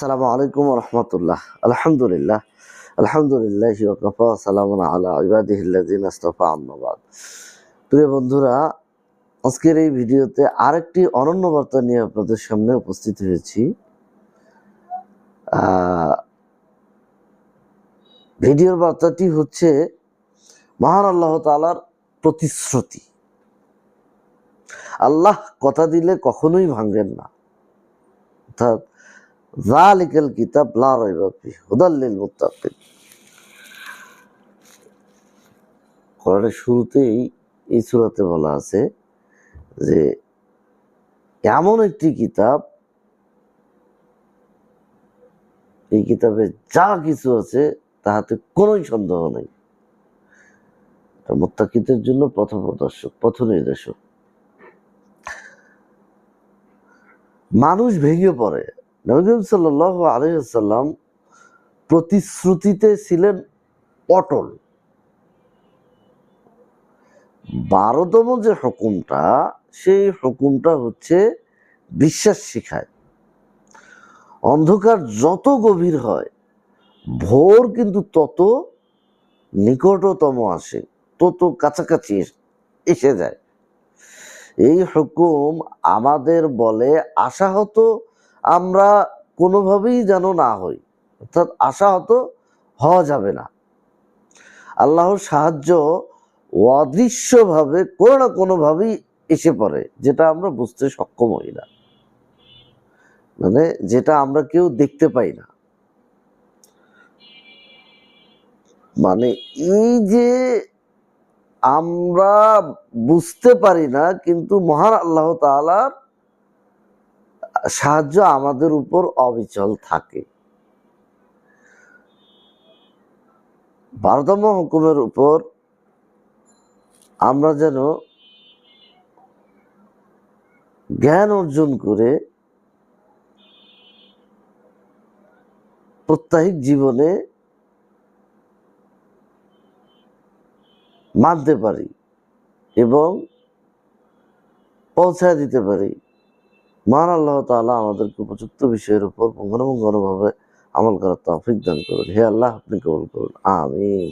আসসালামু আলাইকুম রহমতুল্লাহ। আলহামদুলিল্লাহ আলহামদুলিল্লাহ ওয়াকাফা সালামুন আলা ইবাদিহিল্লাযিনা ইসতাফা আম্মা বাদ। প্রিয় বন্ধুরা, আজকের এই ভিডিওতে আরেকটি অনন্য বার্তা নিয়ে আপনাদের সামনে উপস্থিত হয়েছি। ভিডিওর বার্তাটি হচ্ছে মহান আল্লাহ তাআলার প্রতিশ্রুতি। আল্লাহ কথা দিলে কখনোই ভাঙেন না। অর্থাৎ যালিকাল কিতাব লা রাইবা ফিহি হুদাল লিল মুত্তাকিন। কোরআনের শুরুতেই এই সূরাতে বলা আছে যে এমন একটি কিতাব, এই কিতাবে যা কিছু আছে তাহাতে কোনোই সন্দেহ নেই, মুত্তাকিদের জন্য পথপ্রদর্শক, পথ নির্দেশক। মানুষ ভেঙে পড়ে। নবী করিম সাল্লাল্লাহু আলাইহি ওয়াসাল্লাম প্রতিশ্রুতিতে ছিলেন অটল। 12তম যে হুকুমটা, সেই হুকুমটা হচ্ছে বিশ্বাস শিখায়। অন্ধকার যত গভীর হয়, ভোর কিন্তু তত নিকটতম আসে, তত কাছাকাছি এসে যায়। এই হুকুম আমাদের বলে আশাহত আমরা কোনোভাবেই যেন না হই, অর্থাৎ আশাহত হওয়া যাবে না। আল্লাহর সাহায্য অদৃশ্যভাবে কোনো না কোনোভাবেই এসে পড়ে, যেটা আমরা বুঝতে সক্ষম হই না, মানে যেটা আমরা কেউ দেখতে পাই না। মানে এই যে আমরা বুঝতে পারি না, কিন্তু মহান আল্লাহ তাআলার সাহায্য আমাদের উপর অবিচল থাকে। 12তম হুকুমের উপর আমরা যেন জ্ঞান অর্জন করে প্রত্যাহিক জীবনে মানতে পারি এবং পৌঁছায় দিতে পারি। মহান আল্লাহ তাআলা আমাদেরকে উপযুক্ত বিষয়ের উপর পুঙ্খানুপুঙ্খভাবে আমল করার তৌফিক দান করুন। হে আল্লাহ, আপনি কবুল করুন, আমিন।